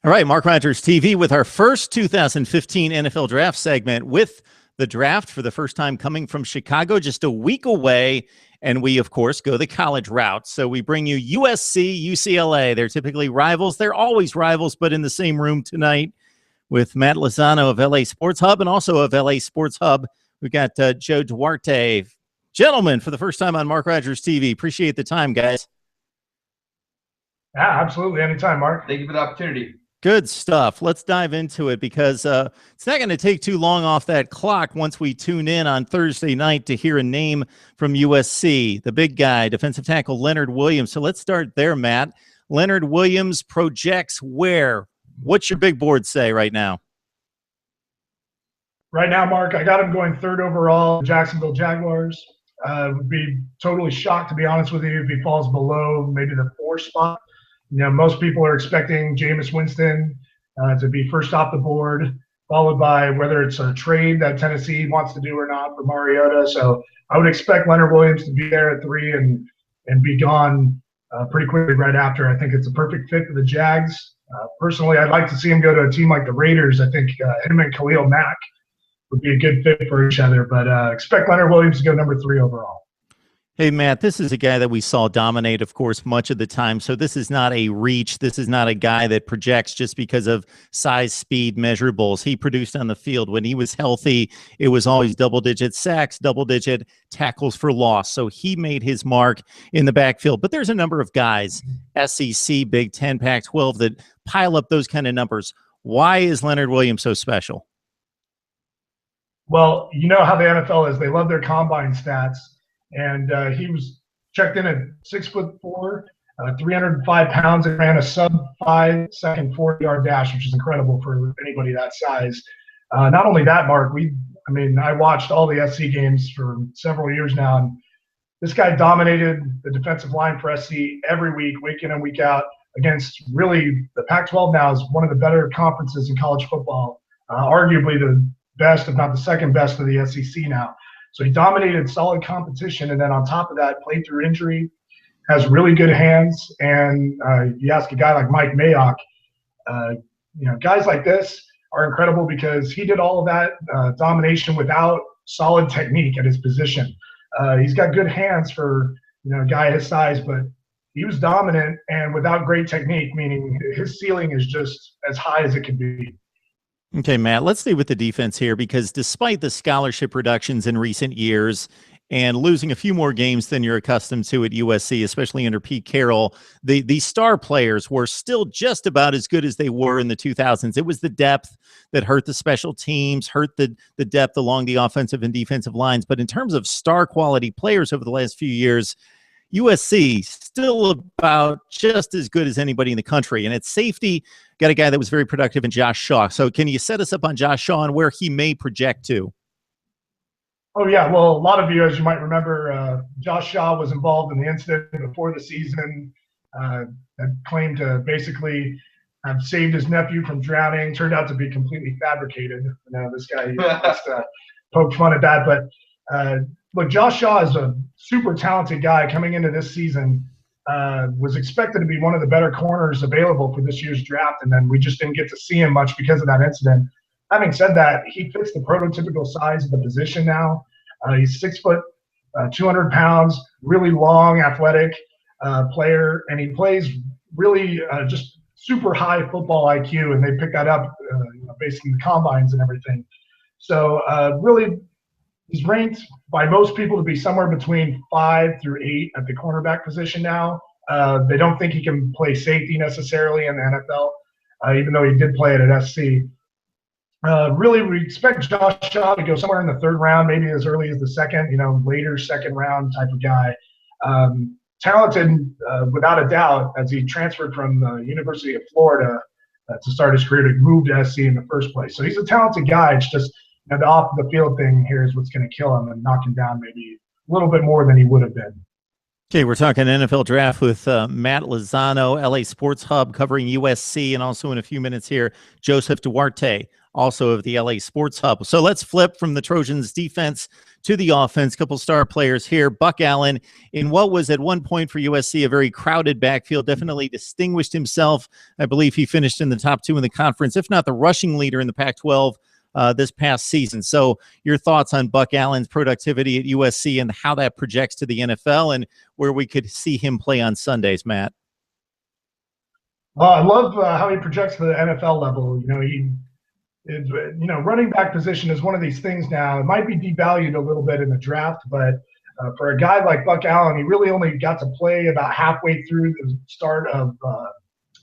All right, Mark Rogers TV with our first 2015 NFL draft segment with the draft for the first time coming from Chicago, just a week away. And we, of course, go the college route. So we bring you USC, UCLA. They're typically rivals. They're always rivals, but in the same room tonight with Matt Lozano of LA Sports Hub and also of LA Sports Hub. We've got Joe Duarte. Gentlemen, for the first time on Mark Rogers TV. Appreciate the time, guys. Yeah, absolutely. Anytime, Mark. Thank you for the opportunity. Good stuff. Let's dive into it because it's not going to take too long off that clock once we tune in on Thursday night to hear a name from USC, the big guy, defensive tackle Leonard Williams. So let's start there, Matt. Leonard Williams projects where? What's your big board say right now? Right now, Mark, I got him going third overall, Jacksonville Jaguars. Would be totally shocked, to be honest with you, if he falls below maybe the 4 spot. You know, most people are expecting Jameis Winston to be first off the board, followed by whether it's a trade that Tennessee wants to do or not for Mariota. So I would expect Leonard Williams to be there at 3 and be gone pretty quickly right after. I think it's a perfect fit for the Jags. Personally, I'd like to see him go to a team like the Raiders. I think him and Khalil Mack would be a good fit for each other. But expect Leonard Williams to go number 3 overall. Hey, Matt, this is a guy that we saw dominate, of course, much of the time. So this is not a reach. This is not a guy that projects just because of size, speed, measurables. He produced on the field. When he was healthy, it was always double-digit sacks, double-digit tackles for loss. So he made his mark in the backfield. But there's a number of guys, SEC, Big Ten, Pac-12, that pile up those kind of numbers. Why is Leonard Williams so special? Well, you know how the NFL is. They love their combine stats. And he was checked in at 6'4", 305 pounds, and ran a sub-5 second 40-yard dash, which is incredible for anybody that size. Not only that, Mark, I watched all the SC games for several years now, and this guy dominated the defensive line for SC every week in and week out, against really the Pac-12 now is one of the better conferences in college football, arguably the best, if not the second best of the SEC now. So he dominated solid competition, and then on top of that, played through injury, has really good hands, and you ask a guy like Mike Mayock, guys like this are incredible because he did all of that domination without solid technique at his position. He's got good hands for a guy his size, but he was dominant and without great technique, meaning his ceiling is just as high as it can be. Okay, Matt, let's stay with the defense here because despite the scholarship reductions in recent years and losing a few more games than you're accustomed to at USC, especially under Pete Carroll, the star players were still just about as good as they were in the 2000s. It was the depth that hurt the special teams, hurt the depth along the offensive and defensive lines. But in terms of star quality players over the last few years, USC still about just as good as anybody in the country. And at safety, got a guy that was very productive in Josh Shaw. So can you set us up on Josh Shaw and where he may project to? Oh, yeah. Well, a lot of you, as you might remember, Josh Shaw was involved in the incident before the season that claimed to basically have saved his nephew from drowning. Turned out to be completely fabricated. This guy just poked fun at that. But look, Josh Shaw is a super talented guy coming into this season. Was expected to be one of the better corners available for this year's draft, and then we just didn't get to see him much because of that incident. Having said that, he fits the prototypical size of the position now. He's 6 foot, 200 pounds, really long, athletic player, and he plays really just super high football IQ, and they pick that up basically the combines and everything. So really, he's ranked by most people to be somewhere between 5 through 8 at the cornerback position now. They don't think he can play safety necessarily in the NFL, even though he did play it at SC. Really, we expect Josh Shaw to go somewhere in the 3rd round, maybe as early as the 2nd, later 2nd round type of guy. Talented, without a doubt, as he transferred from the University of Florida to start his career to move to SC in the first place. So he's a talented guy. It's just the off the field thing here is what's going to kill him and knock him down maybe a little bit more than he would have been. Okay, we're talking NFL draft with Matt Lozano, LA Sports Hub, covering USC, and also in a few minutes here, Joseph Duarte also of the LA Sports Hub. So let's flip from the Trojans defense to the offense. Couple star players here. Buck Allen, in what was at one point for USC a very crowded backfield, definitely distinguished himself. I believe he finished in the top 2 in the conference, if not the rushing leader in the Pac-12 this past season. So your thoughts on Buck Allen's productivity at USC and how that projects to the NFL and where we could see him play on Sundays, Matt? Well, I love how he projects to the NFL level. Running back position is one of these things now. It might be devalued a little bit in the draft, but for a guy like Buck Allen, he really only got to play about halfway through the start of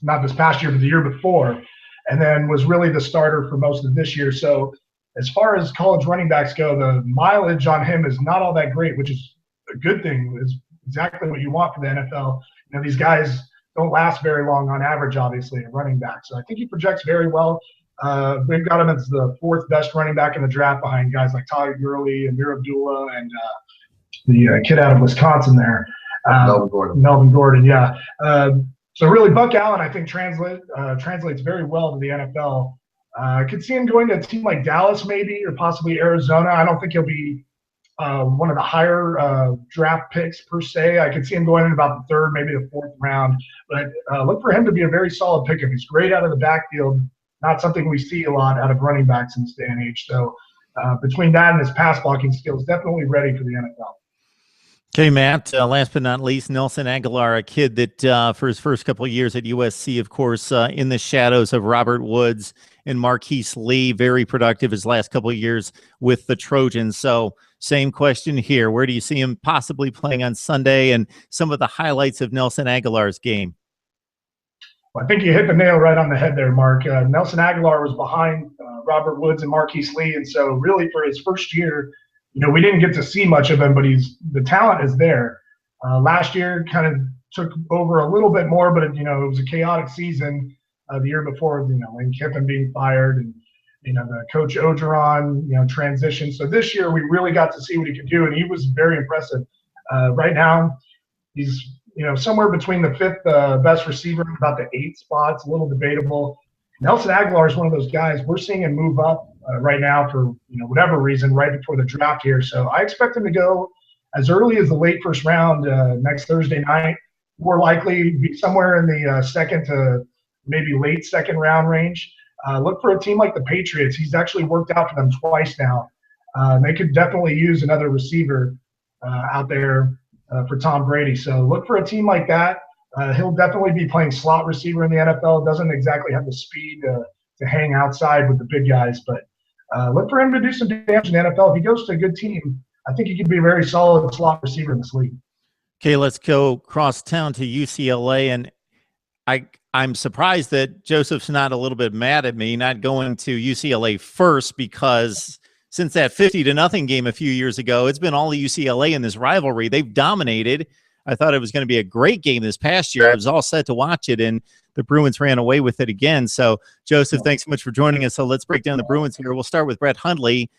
not this past year, but the year before, and then was really the starter for most of this year. So as far as college running backs go, the mileage on him is not all that great, which is a good thing. Is exactly what you want for the NFL. These guys don't last very long on average, obviously, at running back. So I think he projects very well. We've got him as the 4th best running back in the draft behind guys like Todd Gurley and Amir Abdullah and the kid out of Wisconsin there. Melvin Gordon, yeah. So really, Buck Allen, I think, translates very well to the NFL. I could see him going to a team like Dallas maybe, or possibly Arizona. I don't think he'll be one of the higher draft picks per se. I could see him going in about the 3rd, maybe the 4th round. But look for him to be a very solid pickup. He's great out of the backfield, not something we see a lot out of running backs in this day and age. So between that and his pass blocking skills, definitely ready for the NFL. Okay, Matt, last but not least, Nelson Agholor, a kid that for his first couple of years at USC, of course, in the shadows of Robert Woods and Marquise Lee, very productive his last couple of years with the Trojans. So same question here. Where do you see him possibly playing on Sunday and some of the highlights of Nelson Agholor's game? Well, I think you hit the nail right on the head there, Mark. Nelson Agholor was behind Robert Woods and Marquise Lee, and so really for his first year, we didn't get to see much of him, but the talent is there. Last year kind of took over a little bit more, but it was a chaotic season. The year before, Lane Kiffin being fired and the coach Ogeron, transition. So this year we really got to see what he could do, and he was very impressive. Right now, he's somewhere between the 5th best receiver, about the 8th spot. It's a little debatable. Nelson Agholor is one of those guys. We're seeing him move up right now for whatever reason right before the draft here. So I expect him to go as early as the late 1st round next Thursday night. More likely be somewhere in the 2nd to maybe late 2nd round range. Look for a team like the Patriots. He's actually worked out for them twice now. They could definitely use another receiver out there for Tom Brady. So look for a team like that. He'll definitely be playing slot receiver in the NFL. Doesn't exactly have the speed to hang outside with the big guys, but look for him to do some damage in the NFL. If he goes to a good team, I think he could be a very solid slot receiver in this league. Okay, let's go across town to UCLA, and I'm surprised that Joseph's not a little bit mad at me not going to UCLA first, because since that 50-0 game a few years ago, it's been all UCLA in this rivalry. They've dominated. I thought it was going to be a great game this past year. I was all set to watch it, and the Bruins ran away with it again. So, Joseph, thanks so much for joining us. So let's break down the Bruins here. We'll start with Brett Hundley.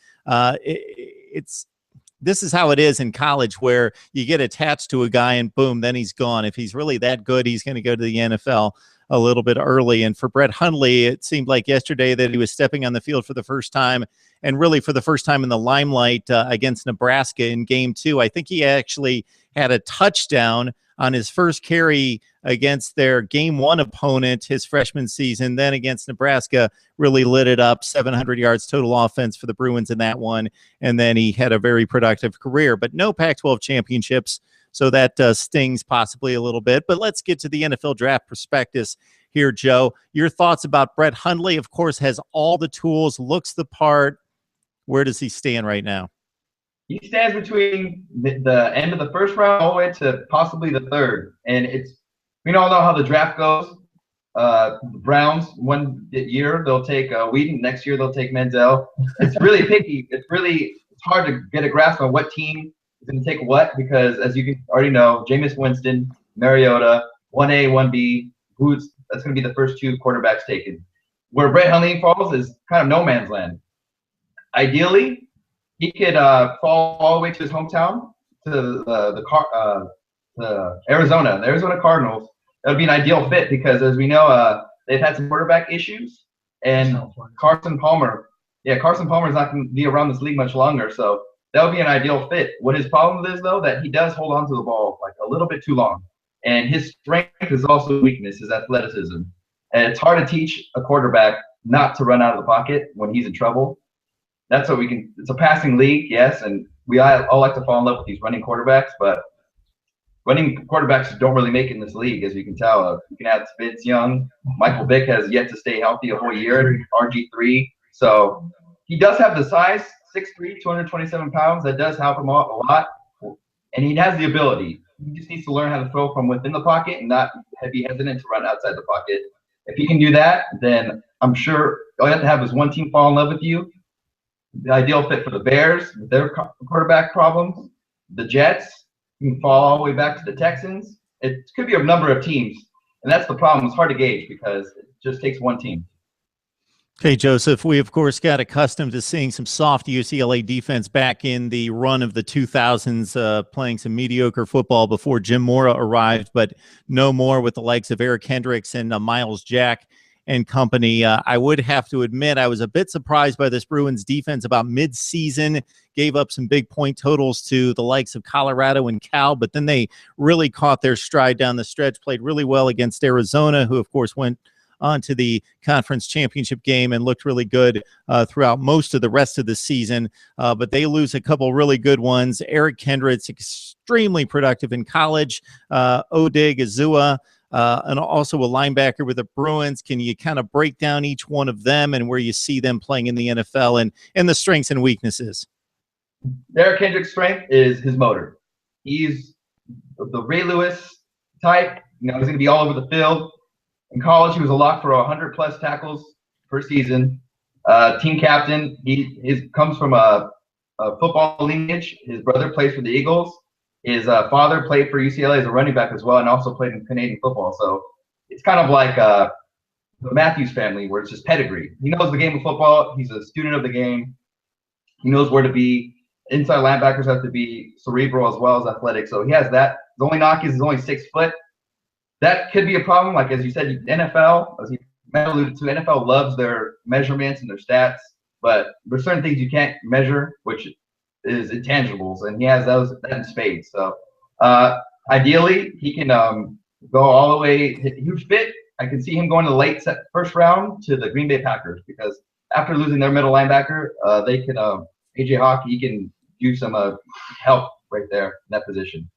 This is how it is in college, where you get attached to a guy and boom, then he's gone. If he's really that good, he's going to go to the NFL a little bit early. And for Brett Hundley, it seemed like yesterday that he was stepping on the field for the first time, and really for the first time in the limelight against Nebraska in Game 2. I think he actually had a touchdown on his first carry against their Game 1 opponent his freshman season. Then against Nebraska, really lit it up, 700 yards total offense for the Bruins in that one. And then he had a very productive career, but no Pac-12 championships. So that stings possibly a little bit. But let's get to the NFL draft prospectus here, Joe. Your thoughts about Brett Hundley? Of course, has all the tools, looks the part. Where does he stand right now? He stands between the end of the 1st round all the way to possibly the 3rd. And we all know how the draft goes. The Browns, one year they'll take Wheaton, next year they'll take Manziel. It's really picky. It's hard to get a grasp on what team is going to take what, because as you can already know, Jameis Winston, Mariota, 1A, 1B, that's going to be the first 2 quarterbacks taken. Where Brett Hundley falls is kind of no man's land. Ideally, he could fall all the way to his hometown, to Arizona, the Arizona Cardinals. That would be an ideal fit because, as we know, they've had some quarterback issues. And Carson Palmer. Yeah, Carson Palmer is not going to be around this league much longer, so that would be an ideal fit. What his problem is, though, that he does hold on to the ball like a little bit too long. And his strength is also weakness, his athleticism. And it's hard to teach a quarterback not to run out of the pocket when he's in trouble. That's what we can – it's a passing league, yes, and we all like to fall in love with these running quarterbacks, but running quarterbacks don't really make it in this league, as you can tell. You can add Vince Young. Michael Vick has yet to stay healthy a whole year, RG3. So he does have the size, 6'3", 227 pounds. That does help him out a lot. And he has the ability. He just needs to learn how to throw from within the pocket and not be hesitant to run outside the pocket. If he can do that, then I'm sure all you have to have is one team fall in love with you. The ideal fit for the Bears, with their quarterback problems. The Jets, you can fall all the way back to the Texans. It could be a number of teams. And that's the problem. It's hard to gauge because it just takes one team. Okay, Joseph, we, of course, got accustomed to seeing some soft UCLA defense back in the run of the 2000s, playing some mediocre football before Jim Mora arrived, but no more with the likes of Eric Kendricks and Miles Jack and company. I would have to admit I was a bit surprised by this Bruins defense about mid-season, gave up some big point totals to the likes of Colorado and Cal, but then they really caught their stride down the stretch, played really well against Arizona, who, of course, went onto the conference championship game and looked really good throughout most of the rest of the season. But they lose a couple really good ones. Eric Kendricks, extremely productive in college. Odighizuwa, and also a linebacker with the Bruins. Can you kind of break down each one of them and where you see them playing in the NFL and the strengths and weaknesses? Eric Kendricks' strength is his motor. He's the Ray Lewis type. He's going to be all over the field. In college, he was a lock for 100-plus tackles per season. Team captain. He comes from a football lineage. His brother plays for the Eagles. His father played for UCLA as a running back as well, and also played in Canadian football. So it's kind of like the Matthews family, where it's just pedigree. He knows the game of football. He's a student of the game. He knows where to be. Inside linebackers have to be cerebral as well as athletic. So he has that. The only knock is he's only 6 foot. That could be a problem. Like, as you said, NFL, as you alluded to, NFL loves their measurements and their stats, but there's certain things you can't measure, which is intangibles, and he has that in spades. So ideally, he can go all the way. Huge fit. I can see him going to the late first round to the Green Bay Packers, because after losing their middle linebacker, they can AJ Hawk, he can do some help right there in that position.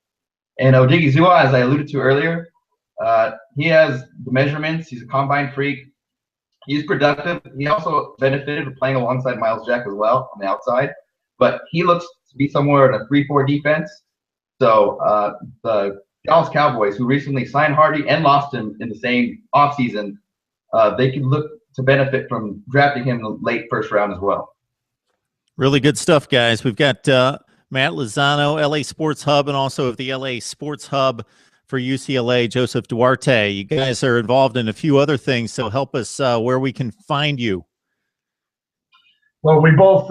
And Odighizuwa, as I alluded to earlier, he has the measurements. He's a combine freak. He's productive. He also benefited from playing alongside Miles Jack as well on the outside. But he looks to be somewhere in a 3-4 defense. So the Dallas Cowboys, who recently signed Hardy and lost him in the same offseason, they can look to benefit from drafting him in the late first round as well. Really good stuff, guys. We've got Matt Lozano, LA Sports Hub, and also of the LA Sports Hub for UCLA, Joseph Duarte. You guys are involved in a few other things, so help us where we can find you. Well, we both,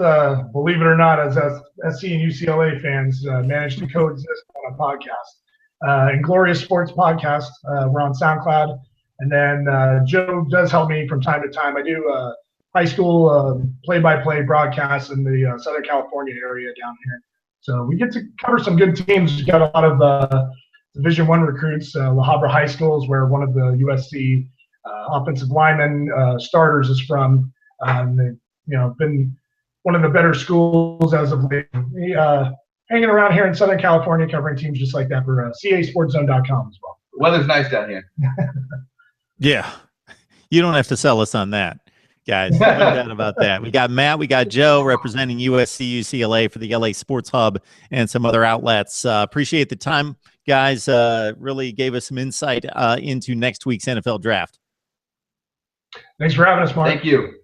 believe it or not, as SC and UCLA fans, manage to coexist on a podcast. Inglorious Sports Podcast. We're on SoundCloud. And then Joe does help me from time to time. I do high school play-by-play broadcasts in the Southern California area down here. So we get to cover some good teams. We've got a lot of Division I recruits. La Habra High School is where one of the USC offensive linemen starters is from. They've been one of the better schools as of late. Hanging around here in Southern California, covering teams just like that for casportzone.com as well. Weather's nice down here. Yeah, you don't have to sell us on that, guys. No doubt about that. We got Matt, we got Joe representing USC, UCLA for the LA Sports Hub and some other outlets. Appreciate the time, guys. Really gave us some insight into next week's NFL draft. Thanks for having us, Mark. Thank you.